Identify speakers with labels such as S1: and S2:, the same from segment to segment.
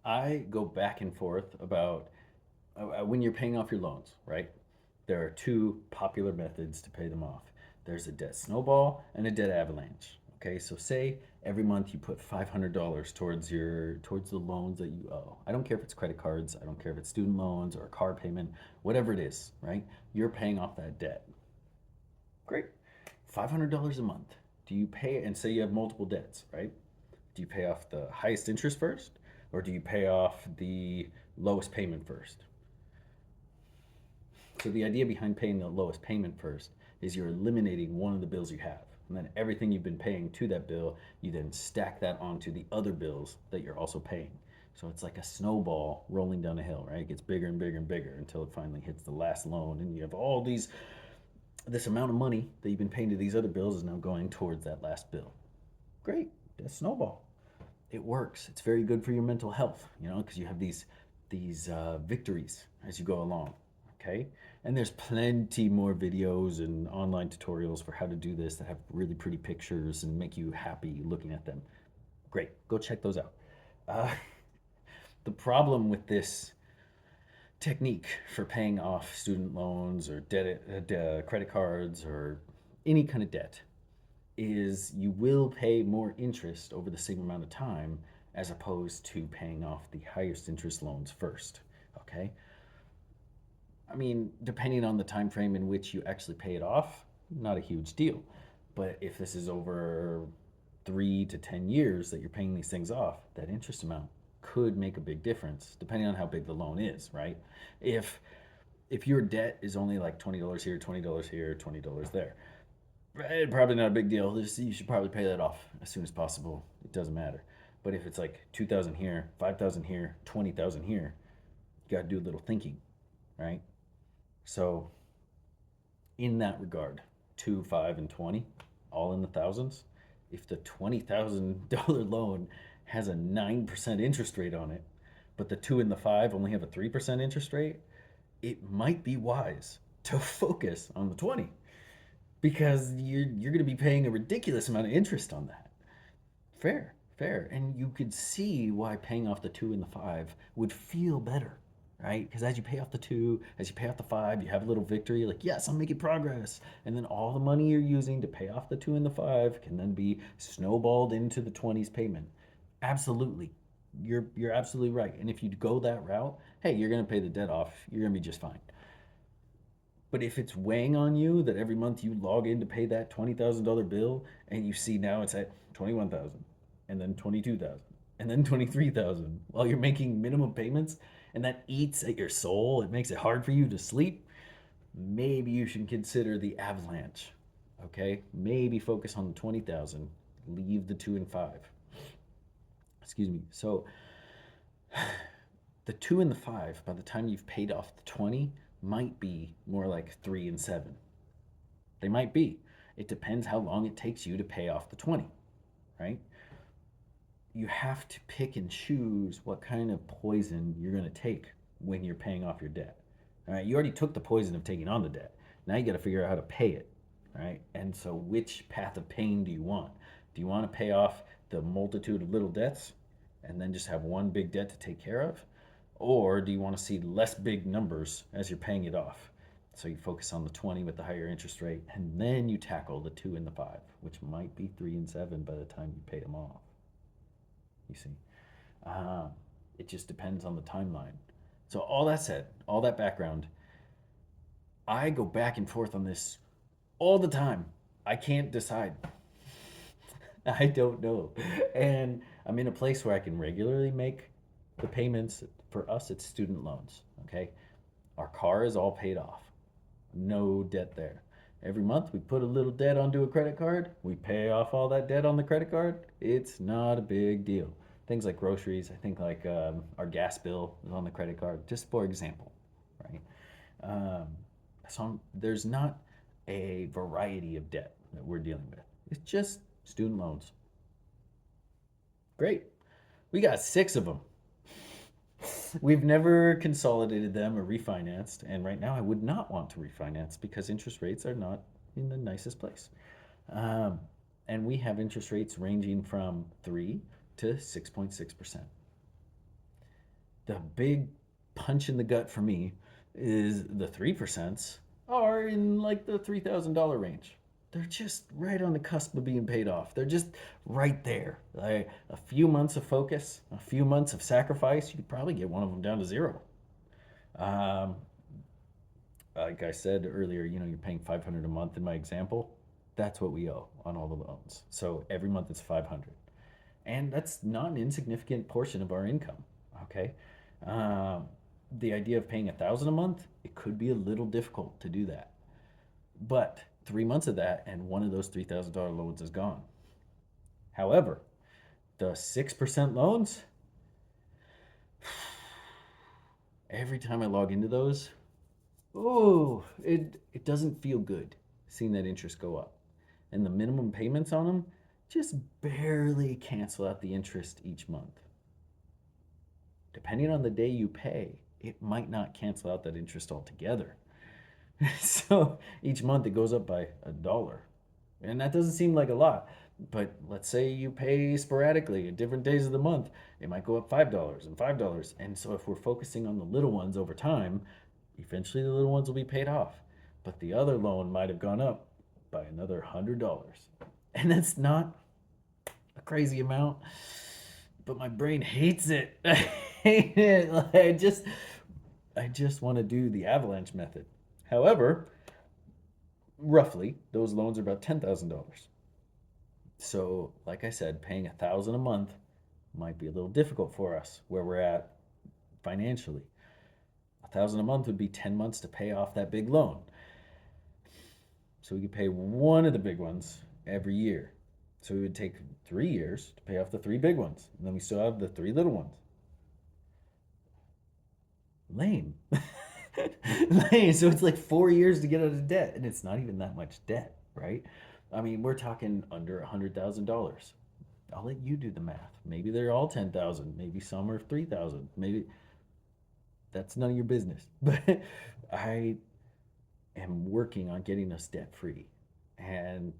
S1: I go back and forth about when you're paying off your loans, right? There are two popular methods to pay them off. There's a debt snowball and a debt avalanche. Okay, so say every month you put $500 towards the loans that you owe. I don't care if it's credit cards, I don't care if it's student loans or a car payment, whatever it is, right? You're paying off that debt. Great. $500 a month. Do you pay, and say you have multiple debts, right? Do you pay off the highest interest first, or do you pay off the lowest payment first? So the idea behind paying the lowest payment first is you're eliminating one of the bills you have. And then everything you've been paying to that bill, you then stack that onto the other bills that you're also paying. So it's like a snowball rolling down a hill, right? It gets bigger and bigger and bigger until it finally hits the last loan, and you have all this amount of money that you've been paying to these other bills is now going towards that last bill. Great, that's snowball. It works. It's very good for your mental health, because you have these victories as you go along. Okay, and there's plenty more videos and online tutorials for how to do this that have really pretty pictures and make you happy looking at them. Great, go check those out. Uh, the problem with this technique for paying off student loans or credit cards or any kind of debt is you will pay more interest over the same amount of time as opposed to paying off the highest interest loans first. Okay, I mean, depending on the time frame in which you actually pay it off, not a huge deal. But if this is over 3 to 10 years that you're paying these things off, that interest amount could make a big difference depending on how big the loan is, right? If if your debt is only like $20 here, $20 here, $20 there, right, probably not a big deal. You should probably pay that off as soon as possible. It doesn't matter. But if it's like 2,000 here, 5,000 here, 20,000 here, you got to do a little thinking, right? So in that regard, 2, 5, and 20, all in the thousands. If the $20,000 loan has a 9% interest rate on it, but the 2 and the 5 only have a 3% interest rate, it might be wise to focus on the 20 because you're going to be paying a ridiculous amount of interest on that. Fair, fair. And you could see why paying off the 2 and the 5 would feel better, right? Because as you pay off the 2, as you pay off the 5, you have a little victory like, yes, I'm making progress. And then all the money you're using to pay off the 2 and the 5 can then be snowballed into the 20's payment. Absolutely. You're absolutely right. And if you go that route, hey, you're going to pay the debt off. You're going to be just fine. But if it's weighing on you that every month you log in to pay that $20,000 bill and you see now it's at 21,000 and then 22,000 and then 23,000 while you're making minimum payments and that eats at your soul, it makes it hard for you to sleep, maybe you should consider the avalanche. Okay? Maybe focus on the 20,000, leave the 2 and 5. Excuse me. So the 2 and the 5 by the time you've paid off the 20 might be more like 3 and 7. They might be. It depends how long it takes you to pay off the 20, right? You have to pick and choose what kind of poison you're going to take when you're paying off your debt. All right, you already took the poison of taking on the debt. Now you got to figure out how to pay it, right? And so, which path of pain do you want? Do you want to pay off the multitude of little debts and then just have one big debt to take care of? Or do you want to see less big numbers as you're paying it off? So you focus on the 20 with the higher interest rate, and then you tackle the 2 and the 5, which might be 3 and 7 by the time you pay them off. You see, uh, it just depends on the timeline. So all that said, all that background, I go back and forth on this all the time. I can't decide. I don't know. And I'm in a place where I can regularly make the payments. For us, it's student loans. Okay. Our car is all paid off, no debt there. Every month we put a little debt onto a credit card, we pay off all that debt on the credit card. It's not a big deal. Things like groceries, I think like our gas bill is on the credit card, just for example, right? Um, there's not a variety of debt that we're dealing with. It's just student loans. Great. We got 6 of them. We've never consolidated them or refinanced, and right now I would not want to refinance because interest rates are not in the nicest place. Um, and we have interest rates ranging from 3 to 6.6%. The big punch in the gut for me is the 3% are in like the $3,000 range. They're just right on the cusp of being paid off. They're just right there. Like a few months of focus, a few months of sacrifice, you could probably get one of them down to zero. Um, like I said earlier, you're paying 500 a month in my example. That's what we owe on all the loans. So every month it's 500. And that's not an insignificant portion of our income. Okay. Um, the idea of paying 1,000 a month, it could be a little difficult to do that. But 3 months of that, and one of those $3,000 loans is gone. However, the 6% loans, every time I log into those, oh, it doesn't feel good seeing that interest go up. And the minimum payments on them just barely cancel out the interest each month. Depending on the day you pay, it might not cancel out that interest altogether. So each month it goes up by $1. And that doesn't seem like a lot. But let's say you pay sporadically at different days of the month, it might go up $5 and $5. And so if we're focusing on the little ones over time, eventually the little ones will be paid off. But the other loan might have gone up by another $100. And that's not a crazy amount, but my brain hates it. I hate it. Like, I just want to do the avalanche method. However, roughly those loans are about $10,000. So, like I said, paying 1,000 a month might be a little difficult for us where we're at financially. 1,000 a month would be 10 months to pay off that big loan. So we could pay one of the big ones every year. So it would take 3 years to pay off the three big ones. And then we still have the three little ones. Lame. Lame. So it's like 4 years to get out of debt. And it's not even that much debt, right? I mean, we're talking under $100,000. I'll let you do the math. Maybe they're all 10,000. Maybe some are 3,000. Maybe that's none of your business. But I am working on getting us debt free. And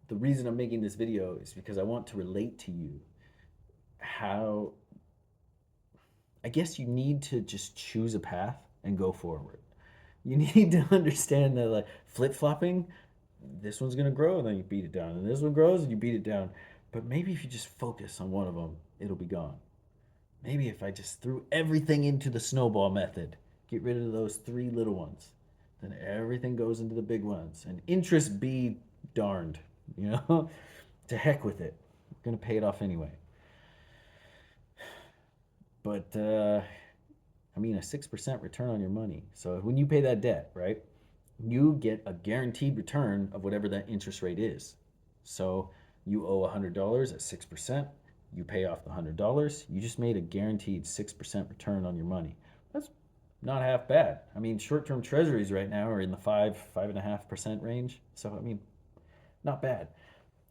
S1: the reason I'm making this video is because I want to relate to you how I guess you need to just choose a path and go forward. You need to understand that like flip-flopping, this one's gonna grow and then you beat it down, and this one grows and you beat it down. But maybe if you just focus on one of them, it'll be gone. Maybe if I just threw everything into the snowball method, get rid of those three little ones, then everything goes into the big ones. And interest be darned, you know? To heck with it. I'm gonna pay it off anyway. But I mean, a 6% return on your money. So when you pay that debt, right, you get a guaranteed return of whatever that interest rate is. So you owe $100 at 6%. You pay off the $100. You just made a guaranteed 6% return on your money. That's not half bad. I mean, short-term treasuries right now are in the 5.5% range. So I mean, not bad.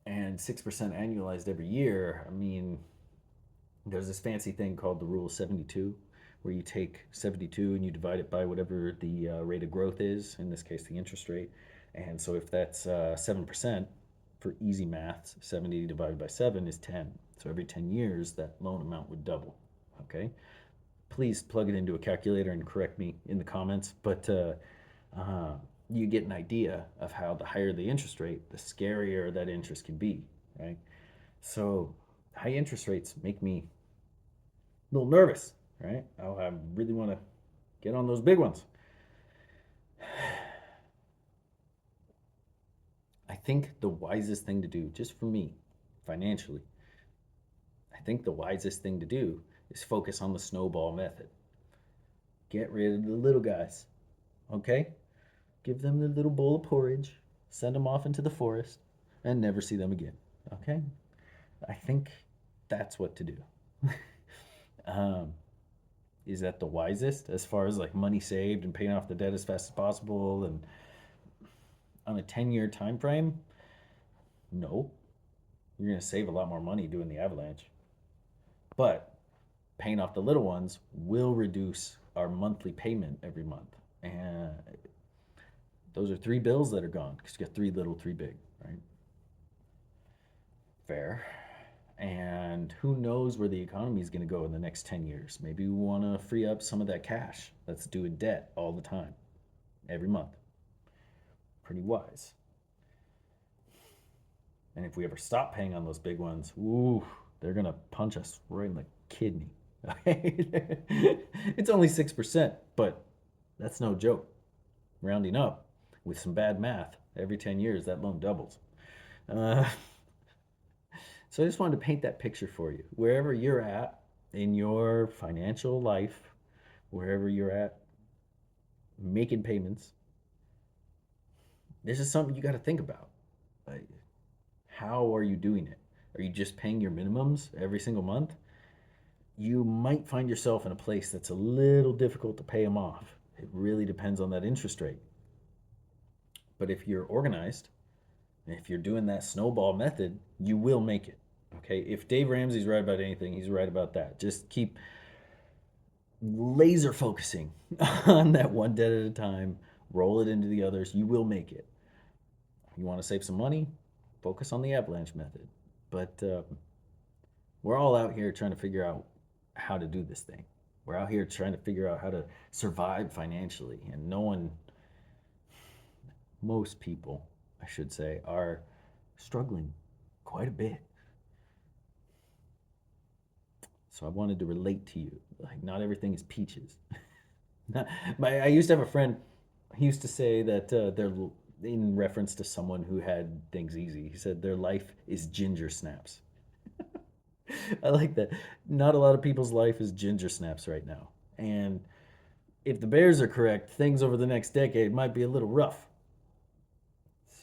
S1: And 6% annualized every year. I mean, there's this fancy thing called the rule of 72, where you take 72 and you divide it by whatever the rate of growth is, in this case, the interest rate. And so if that's 7%, for easy maths, 70 divided by 7 is 10. So every 10 years, that loan amount would double. Okay? Please plug it into a calculator and correct me in the comments. But you get an idea of how the higher the interest rate, the scarier that interest can be, right? So high interest rates make me a little nervous, right? I really want to get on those big ones. I think the wisest thing to do, just for me, financially, I think the wisest thing to do is focus on the snowball method. Get rid of the little guys, okay? Give them the little bowl of porridge, send them off into the forest, and never see them again, okay? I think that's what to do. um, is that the wisest as far as like money saved and paying off the debt as fast as possible and on a 10-year time frame? No. You're going to save a lot more money doing the avalanche. But paying off the little ones will reduce our monthly payment every month. And those are three bills that are gone because you got three little, three big, right? Fair. And who knows where the economy is going to go in the next 10 years? Maybe we want to free up some of that cash that's due in debt all the time, every month. Pretty wise. And if we ever stop paying on those big ones, ooh, they're going to punch us right in the kidney. Okay? It's only 6%, but that's no joke. Rounding up with some bad math, every 10 years that loan doubles. Uh, so I just wanted to paint that picture for you. Wherever you're at in your financial life, wherever you're at making payments, this is something you got to think about. Like, how are you doing it? Are you just paying your minimums every single month? You might find yourself in a place that's a little difficult to pay them off. It really depends on that interest rate. But if you're organized, if you're doing that snowball method, you will make it. Okay? If Dave Ramsey's right about anything, he's right about that. Just keep laser focusing on that one debt at a time, roll it into the others. You will make it. You want to save some money? Focus on the avalanche method. But we're all out here trying to figure out how to do this thing. We're out here trying to figure out how to survive financially. And no one, most people, I should say, are struggling quite a bit. So I wanted to relate to you. Like, not everything is peaches. I used to have a friend, he used to say that in reference to someone who had things easy, he said their life is ginger snaps. I like that. Not a lot of people's life is ginger snaps right now. And if the Bears are correct, things over the next decade might be a little rough.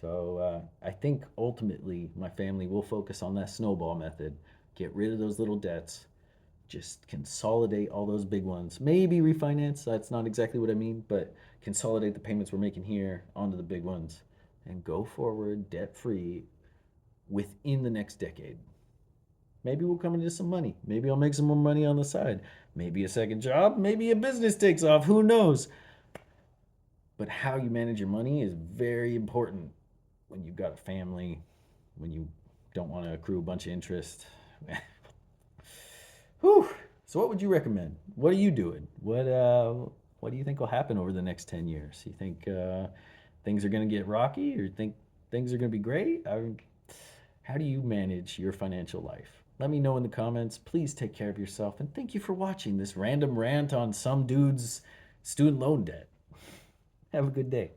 S1: So I think ultimately my family will focus on that snowball method, get rid of those little debts, just consolidate all those big ones. Maybe refinance, that's not exactly what I mean, but consolidate the payments we're making here onto the big ones and go forward debt free within the next decade. Maybe we'll come into some money. Maybe I'll make some more money on the side. Maybe a second job. Maybe a business takes off. Who knows? But how you manage your money is very important when you've got a family, when you don't want to accrue a bunch of interest. Whew. So what would you recommend? What are you doing? What do you think will happen over the next 10 years? You think things are going to get rocky, or you think things are going to be great? How do you manage your financial life? Let me know in the comments. Please take care of yourself, and thank you for watching this random rant on some dude's student loan debt. Have a good day.